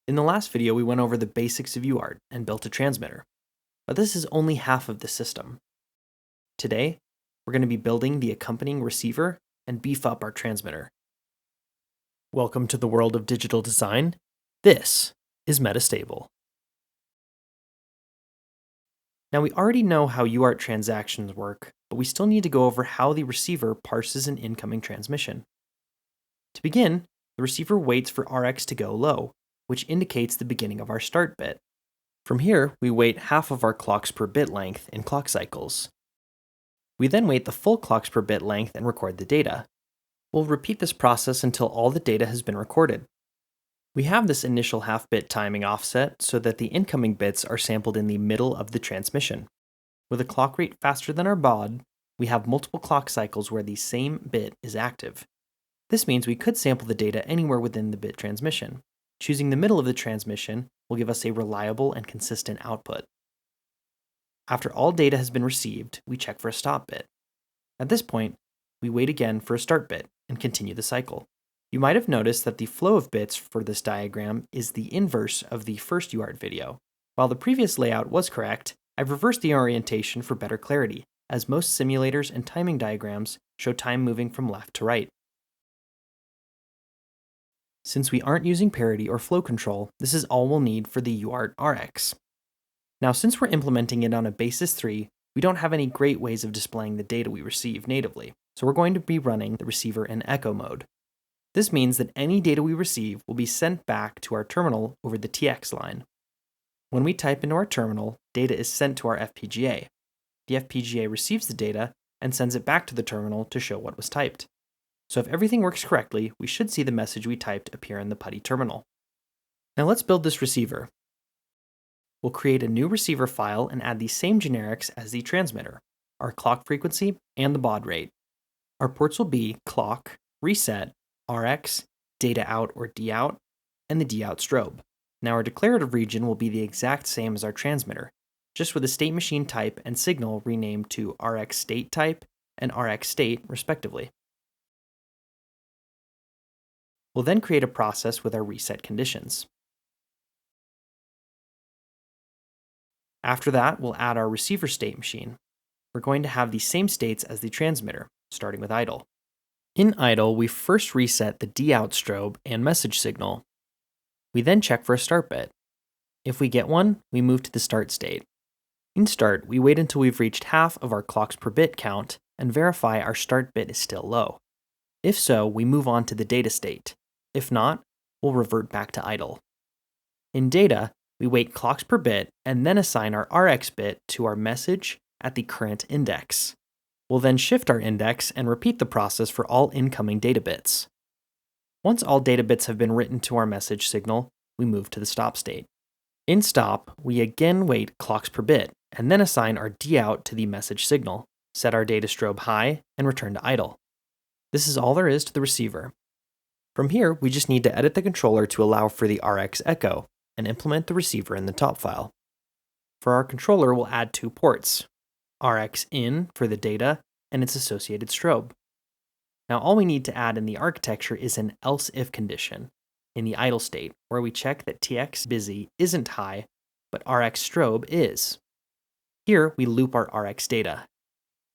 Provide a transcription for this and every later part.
In the last video, we went over the basics of UART and built a transmitter, but this is only half of the system. Today, we're going to be building the accompanying receiver and beef up our transmitter. Welcome to the world of digital design. This is Metastable. Now we already know how UART transactions work, but we still need to go over how the receiver parses an incoming transmission. To begin, the receiver waits for RX to go low, which indicates the beginning of our start bit. From here, we wait half of our clocks per bit length in clock cycles. We then wait the full clocks per bit length and record the data. We'll repeat this process until all the data has been recorded. We have this initial half-bit timing offset so that the incoming bits are sampled in the middle of the transmission. With a clock rate faster than our baud, we have multiple clock cycles where the same bit is active. This means we could sample the data anywhere within the bit transmission. Choosing the middle of the transmission will give us a reliable and consistent output. After all data has been received, we check for a stop bit. At this point, we wait again for a start bit and continue the cycle. You might have noticed that the flow of bits for this diagram is the inverse of the first UART video. While the previous layout was correct, I've reversed the orientation for better clarity, as most simulators and timing diagrams show time moving from left to right. Since we aren't using parity or flow control, this is all we'll need for the UART RX. Now, since we're implementing it on a basis 3, we don't have any great ways of displaying the data we receive natively, so we're going to be running the receiver in echo mode. This means that any data we receive will be sent back to our terminal over the TX line. When we type into our terminal, data is sent to our FPGA. The FPGA receives the data and sends it back to the terminal to show what was typed. So if everything works correctly, we should see the message we typed appear in the PuTTY terminal. Now let's build this receiver. We'll create a new receiver file and add the same generics as the transmitter, our clock frequency, and the baud rate. Our ports will be clock, reset, RX, data out or dout, and the dout strobe. Now our declarative region will be the exact same as our transmitter, just with the state machine type and signal renamed to RX state type and RX state respectively. We'll then create a process with our reset conditions. After that, we'll add our receiver state machine. We're going to have the same states as the transmitter, starting with idle. In idle, we first reset the dout strobe and message signal. We then check for a start bit. If we get one, we move to the start state. In start, we wait until we've reached half of our clocks per bit count and verify our start bit is still low. If so, we move on to the data state. If not, we'll revert back to idle. In data, we wait clocks per bit and then assign our RX bit to our message at the current index. We'll then shift our index and repeat the process for all incoming data bits. Once all data bits have been written to our message signal, we move to the stop state. In stop, we again wait clocks per bit and then assign our dout to the message signal, set our data strobe high, and return to idle. This is all there is to the receiver. From here, we just need to edit the controller to allow for the RX echo and implement the receiver in the top file. For our controller, we'll add 2 ports, RX in for the data and its associated strobe. Now all we need to add in the architecture is an else-if condition in the idle state, where we check that TX busy isn't high, but RX strobe is. Here, we loop our RX data.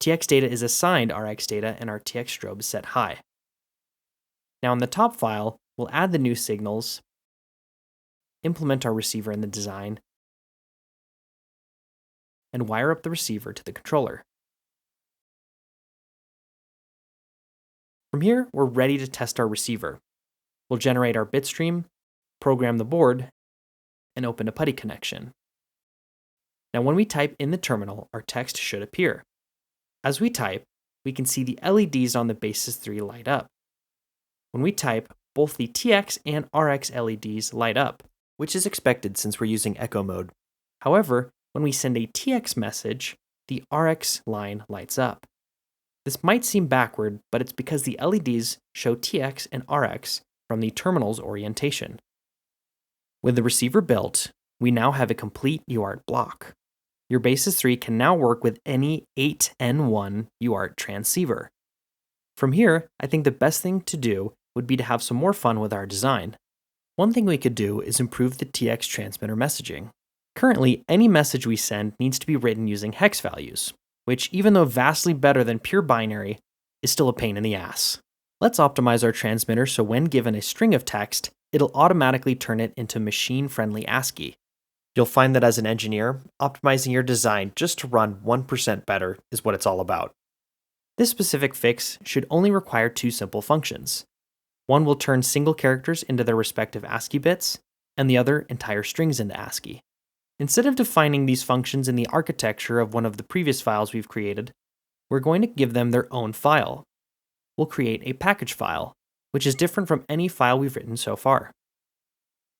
TX data is assigned RX data and our TX strobe is set high. Now in the top file, we'll add the new signals, implement our receiver in the design, and wire up the receiver to the controller. From here, we're ready to test our receiver. We'll generate our bit stream, program the board, and open a PuTTY connection. Now when we type in the terminal, our text should appear. As we type, we can see the LEDs on the basis 3 light up. When we type, both the TX and RX LEDs light up, which is expected since we're using echo mode. However, when we send a TX message, the RX line lights up. This might seem backward, but it's because the LEDs show TX and RX from the terminal's orientation. With the receiver built, we now have a complete UART block. Your basis 3 can now work with any 8N1 UART transceiver. From here, I think the best thing to do would be to have some more fun with our design. One thing we could do is improve the TX transmitter messaging. Currently, any message we send needs to be written using hex values, which, even though vastly better than pure binary, is still a pain in the ass. Let's optimize our transmitter so when given a string of text, it'll automatically turn it into machine-friendly ASCII. You'll find that as an engineer, optimizing your design just to run 1% better is what it's all about. This specific fix should only require two simple functions. One will turn single characters into their respective ASCII bits, and the other entire strings into ASCII. Instead of defining these functions in the architecture of one of the previous files we've created, we're going to give them their own file. We'll create a package file, which is different from any file we've written so far.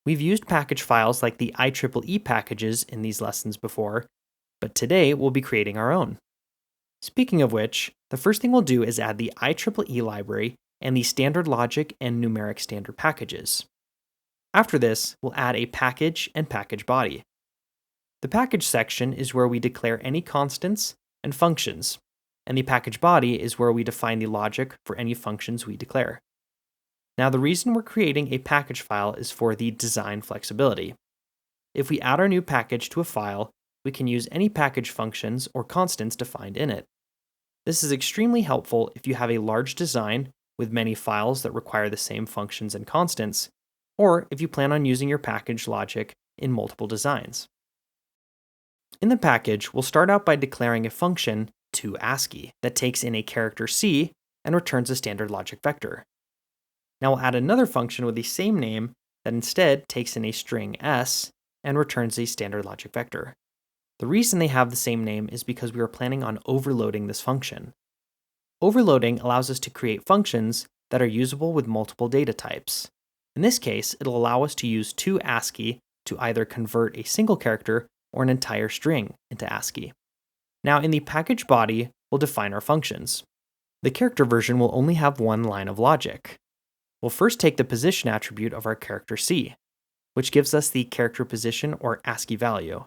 We've used package files like the IEEE packages in these lessons before, but today we'll be creating our own. Speaking of which, the first thing we'll do is add the IEEE library and the standard logic and numeric standard packages. After this, we'll add a package and package body. The package section is where we declare any constants and functions, and the package body is where we define the logic for any functions we declare. Now, the reason we're creating a package file is for the design flexibility. If we add our new package to a file, we can use any package functions or constants defined in it. This is extremely helpful if you have a large design with many files that require the same functions and constants, or if you plan on using your package logic in multiple designs. In the package, we'll start out by declaring a function to ASCII that takes in a character C and returns a standard logic vector. Now we'll add another function with the same name that instead takes in a string S and returns a standard logic vector. The reason they have the same name is because we are planning on overloading this function. Overloading allows us to create functions that are usable with multiple data types. In this case, it'll allow us to use two ASCII to either convert a single character or an entire string into ASCII. Now in the package body, we'll define our functions. The character version will only have one line of logic. We'll first take the position attribute of our character C, which gives us the character position or ASCII value.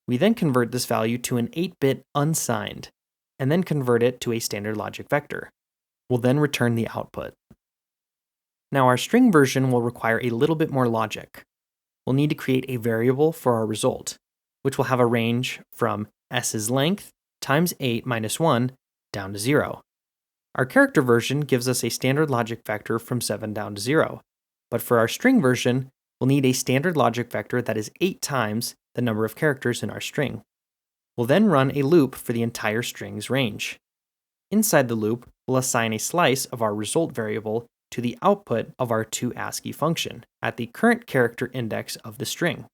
We then convert this value to an 8-bit unsigned, and then convert it to a standard logic vector. We'll then return the output. Now our string version will require a little bit more logic. We'll need to create a variable for our result, which will have a range from s's length times 8 minus 1 down to 0. Our character version gives us a standard logic vector from 7 down to 0, but for our string version, we'll need a standard logic vector that is 8 times the number of characters in our string. We'll then run a loop for the entire string's range. Inside the loop, we'll assign a slice of our result variable to the output of our toASCII function at the current character index of the string.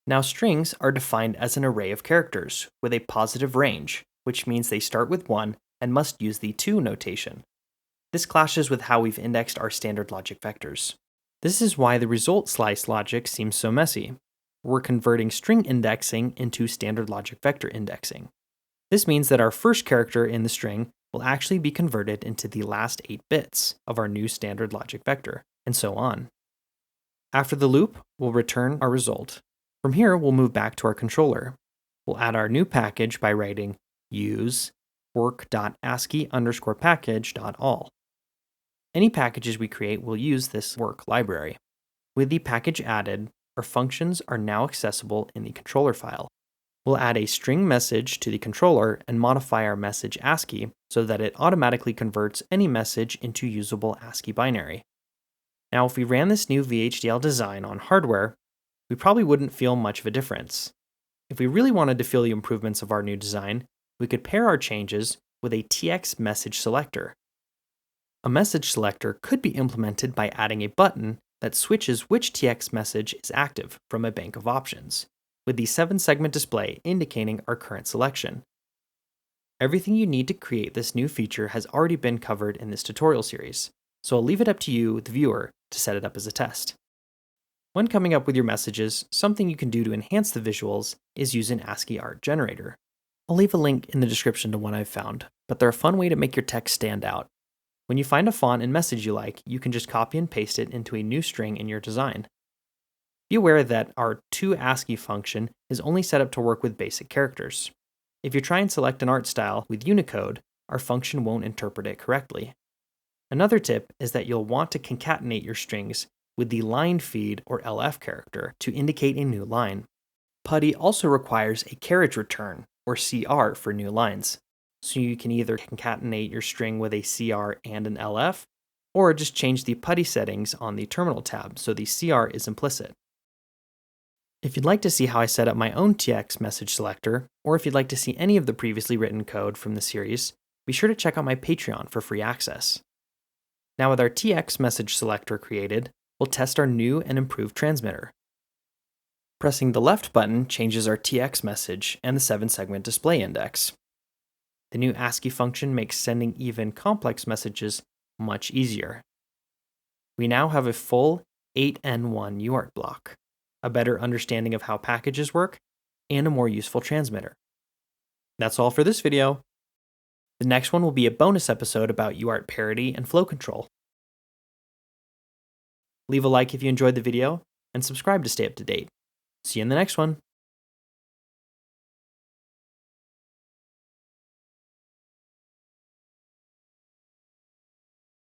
Now strings are defined as an array of characters with a positive range, which means they start with 1 and must use the to notation. This clashes with how we've indexed our standard logic vectors. This is why the result slice logic seems so messy. We're converting string indexing into standard logic vector indexing. This means that our first character in the string will actually be converted into the last 8 bits of our new standard logic vector, and so on. After the loop, we'll return our result. From here, we'll move back to our controller. We'll add our new package by writing use work.ascii_package.all. Any packages we create will use this work library. With the package added, our functions are now accessible in the controller file. We'll add a string message to the controller and modify our message ASCII so that it automatically converts any message into usable ASCII binary. Now, if we ran this new VHDL design on hardware, we probably wouldn't feel much of a difference. If we really wanted to feel the improvements of our new design, we could pair our changes with a TX message selector. A message selector could be implemented by adding a button that switches which TX message is active from a bank of options, with the 7-segment display indicating our current selection. Everything you need to create this new feature has already been covered in this tutorial series, so I'll leave it up to you, the viewer, to set it up as a test. When coming up with your messages, something you can do to enhance the visuals is use an ASCII art generator. I'll leave a link in the description to one I've found, but they're a fun way to make your text stand out. When you find a font and message you like, you can just copy and paste it into a new string in your design. Be aware that our toASCII function is only set up to work with basic characters. If you try and select an art style with Unicode, our function won't interpret it correctly. Another tip is that you'll want to concatenate your strings with the line feed or LF character to indicate a new line. PuTTY also requires a carriage return or CR for new lines, so you can either concatenate your string with a CR and an LF, or just change the PuTTY settings on the terminal tab so the CR is implicit. If you'd like to see how I set up my own TX message selector, or if you'd like to see any of the previously written code from the series, be sure to check out my Patreon for free access. Now with our TX message selector created, we'll test our new and improved transmitter. Pressing the left button changes our TX message and the 7-segment display index. The new ASCII function makes sending even complex messages much easier. We now have a full 8N1 UART block, a better understanding of how packages work, and a more useful transmitter. That's all for this video. The next one will be a bonus episode about UART parity and flow control. Leave a like if you enjoyed the video, and subscribe to stay up to date. See you in the next one.